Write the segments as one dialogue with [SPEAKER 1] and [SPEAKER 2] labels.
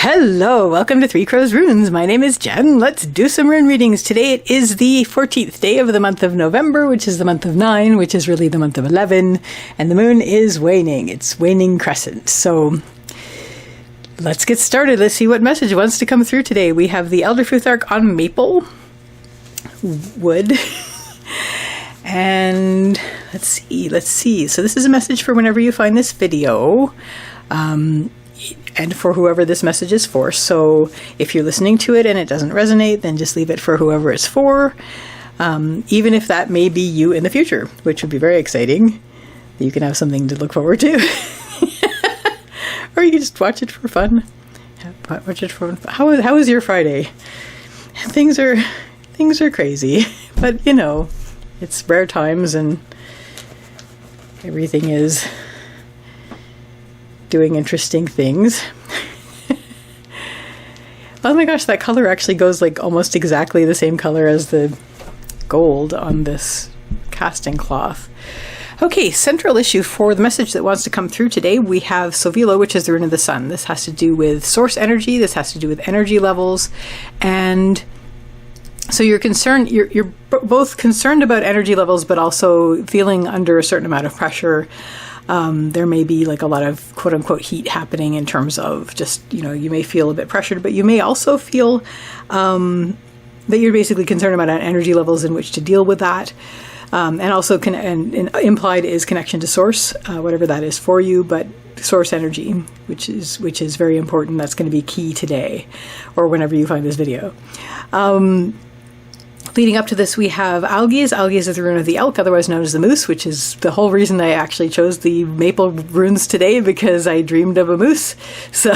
[SPEAKER 1] Hello, welcome to Three Crows Runes. My name is Jen. Let's do some rune readings. Today it is the 14th day of the month of November, which is the month of 9, which is really the month of 11, and the moon is waning. It's waning crescent. So let's get started. Let's see what message wants to come through today. We have the Elderfruth Arc on maple wood. And let's see. So this is a message for whenever you find this video. And for whoever this message is for. So if you're listening to it and it doesn't resonate, then just leave it for whoever it's for. Even if that may be you in the future, which would be very exciting. You can have something to look forward to. Or you can just watch it for fun. Watch it for fun. How was your Friday? Things are crazy. But, you know, it's rare times and everything is doing interesting things. Oh my gosh, that color actually goes like almost exactly the same color as the gold on this casting cloth. Okay, central issue for the message that wants to come through today, we have Sovilo, which is the rune of the sun. This has to do with source energy, this has to do with energy levels, and so you're concerned, you're both concerned about energy levels, but also feeling under a certain amount of pressure. There may be like a lot of quote unquote heat happening in terms of just, you know, you may feel a bit pressured, but you may also feel that you're basically concerned about energy levels in which to deal with that. And also and implied is connection to source, whatever that is for you, but source energy, which is very important. That's going to be key today or whenever you find this video. Leading up to this, we have Algiz. Algiz is the rune of the elk, otherwise known as the moose, which is the whole reason I actually chose the maple runes today, because I dreamed of a moose. So,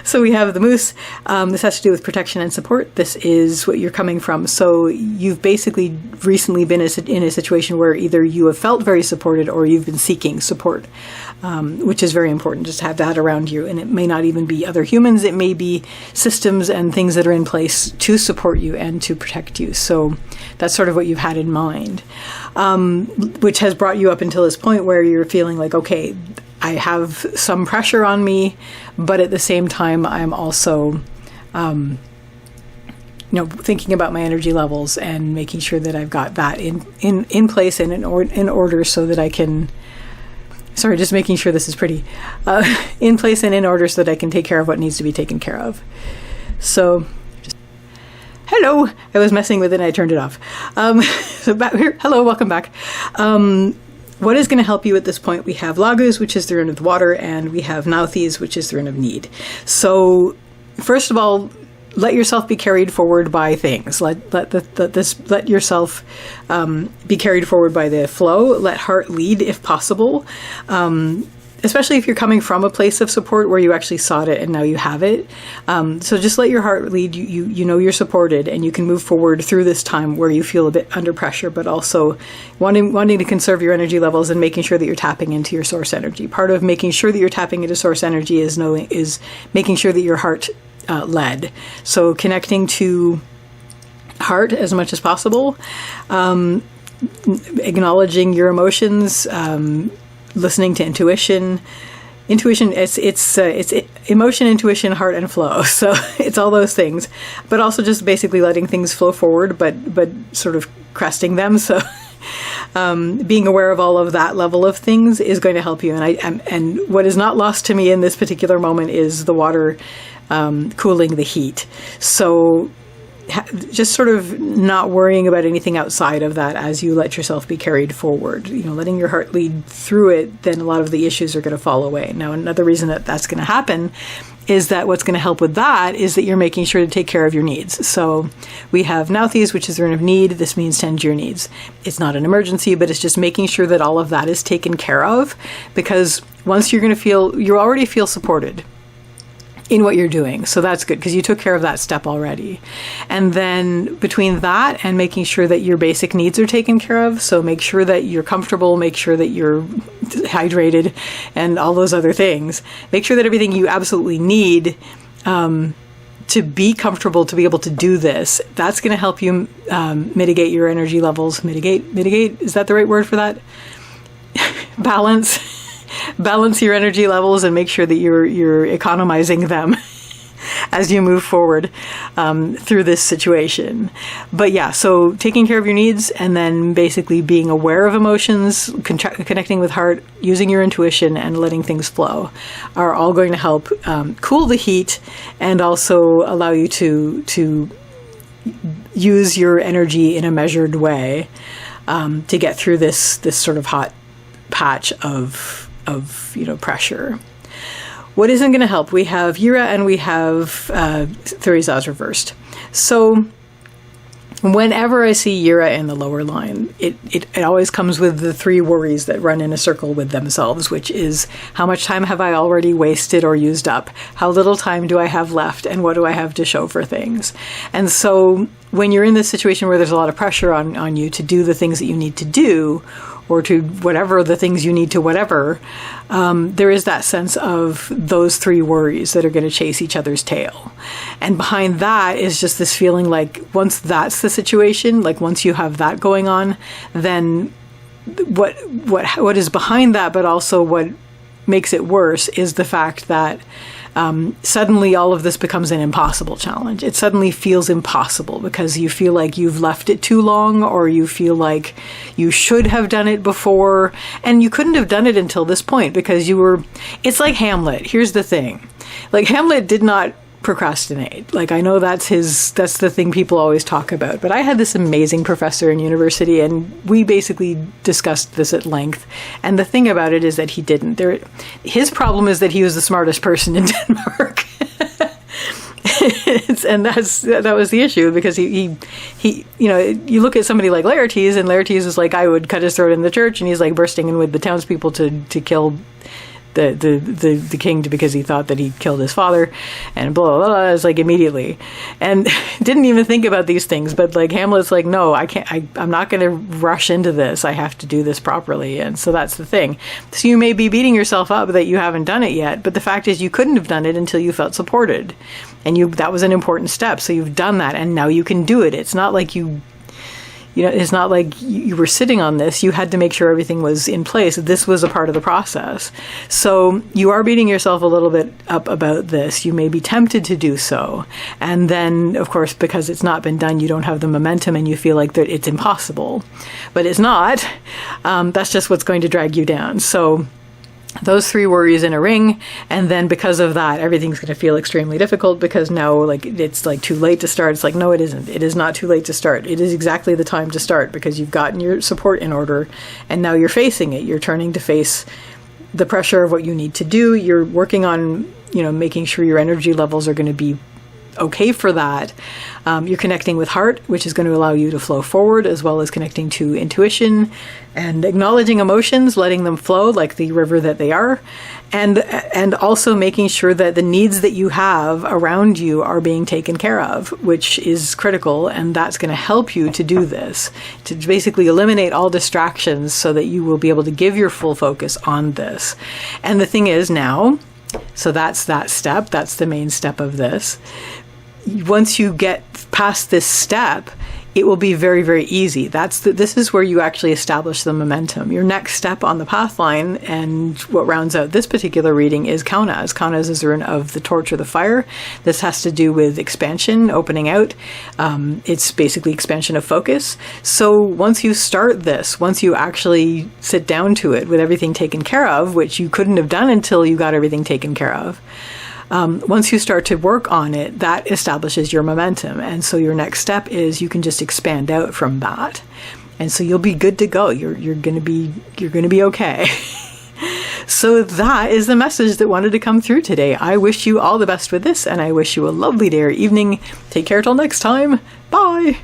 [SPEAKER 1] so we have the moose. This has to do with protection and support. This is what you're coming from. So you've basically recently been in a situation where either you have felt very supported or you've been seeking support, which is very important, just to have that around you. And it may not even be other humans. It may be systems and things that are in place to support you and to protect you. So that's sort of what you've had in mind, which has brought you up until this point where you're feeling like, okay, I have some pressure on me, but at the same time, I'm also, thinking about my energy levels and making sure that I've got that in place and in order so that I can. Sorry, just making sure this is pretty in place and in order so that I can take care of what needs to be taken care of. So, hello, I was messing with it and I turned it off. So back here, hello, welcome back. What is going to help you at this point? We have Laguz, which is the rune of the water, and we have Nauthiz, which is the rune of need. So, first of all, let yourself be carried forward by things. Let yourself be carried forward by the flow. Let heart lead if possible. Especially if you're coming from a place of support where you actually sought it and now you have it. So just let your heart lead. You know you're supported and you can move forward through this time where you feel a bit under pressure, but also wanting to conserve your energy levels and making sure that you're tapping into your source energy. Part of making sure that you're tapping into source energy is making sure that your heart led. So connecting to heart as much as possible, acknowledging your emotions, listening to intuition. Intuition, it's emotion, intuition, heart, and flow. So it's all those things, but also just basically letting things flow forward, but sort of cresting them. So being aware of all of that level of things is going to help you. And what is not lost to me in this particular moment is the water cooling the heat. So just sort of not worrying about anything outside of that as you let yourself be carried forward, letting your heart lead through it, then a lot of the issues are going to fall away. Now, another reason that that's going to happen is that what's going to help with that is that you're making sure to take care of your needs. So we have Nauthiz, which is the rune of need. This means tend to your needs. It's not an emergency, but it's just making sure that all of that is taken care of, because once you already feel supported in what you're doing. So that's good because you took care of that step already. And then between that and making sure that your basic needs are taken care of, so make sure that you're comfortable, make sure that you're hydrated and all those other things. Make sure that everything you absolutely need to be comfortable to be able to do this, that's going to help you mitigate your energy levels. Mitigate, is that the right word for that? Balance. balance your energy levels and make sure that you're economizing them as you move forward through this situation. But yeah, so taking care of your needs and then basically being aware of emotions, connecting with heart, using your intuition, and letting things flow are all going to help cool the heat and also allow you to use your energy in a measured way to get through this sort of hot patch of pressure. What isn't going to help? We have Yira and we have Thurizaz reversed. So whenever I see Yira in the lower line, it always comes with the three worries that run in a circle with themselves, which is how much time have I already wasted or used up? How little time do I have left? And what do I have to show for things? And so when you're in this situation where there's a lot of pressure on you to do the things that you need to do, or to whatever the things you need to whatever, there is that sense of those three worries that are going to chase each other's tail. And behind that is just this feeling like once that's the situation, like once you have that going on, then what is behind that, but also what makes it worse, is the fact that suddenly all of this becomes an impossible challenge. It suddenly feels impossible because you feel like you've left it too long, or you feel like you should have done it before, and you couldn't have done it until this point because it's like Hamlet. Here's the thing. Like, Hamlet did not procrastinate. Like, I know that's the thing people always talk about, but I had this amazing professor in university and we basically discussed this at length. And the thing about it is that he didn't. His problem is that he was the smartest person in Denmark. And that was the issue, because he you look at somebody like Laertes, and Laertes is like, I would cut his throat in the church, and he's like bursting in with the townspeople to kill the king because he thought that he killed his father, and blah, blah, blah. It's like immediately, and didn't even think about these things. But like Hamlet's like, no, I can't. I'm not going to rush into this. I have to do this properly. And so that's the thing. So you may be beating yourself up that you haven't done it yet, but the fact is you couldn't have done it until you felt supported, and that was an important step. So you've done that, and now you can do it. It's not like it's not like you were sitting on this. You had to make sure everything was in place. This was a part of the process. So you are beating yourself a little bit up about this. You may be tempted to do so. And then, of course, because it's not been done, you don't have the momentum and you feel like that it's impossible. But it's not. That's just what's going to drag you down. So those three worries in a ring, and then because of that, everything's going to feel extremely difficult, because now, like, it's like too late to start. It's like, no, it isn't. It is not too late to start. It is exactly the time to start, because you've gotten your support in order, and now you're facing it. You're turning to face the pressure of what you need to do. You're working on, making sure your energy levels are going to be okay for that. You're connecting with heart, which is going to allow you to flow forward, as well as connecting to intuition and acknowledging emotions, letting them flow like the river that they are, and also making sure that the needs that you have around you are being taken care of, which is critical. And that's going to help you to do this, to basically eliminate all distractions so that you will be able to give your full focus on this. And the thing is now, so that's that step. That's the main step of this. Once you get past this step, it will be very, very easy. This is where you actually establish the momentum. Your next step on the path line, and what rounds out this particular reading, is Kaunaz. Kaunaz is the rune of the torch or the fire. This has to do with expansion, opening out. It's basically expansion of focus. So once you start this, once you actually sit down to it with everything taken care of, which you couldn't have done until you got everything taken care of, once you start to work on it, that establishes your momentum. And so your next step is you can just expand out from that. And so you'll be good to go. You're going to be okay. So that is the message that wanted to come through today. I wish you all the best with this, and I wish you a lovely day or evening. Take care till next time. Bye.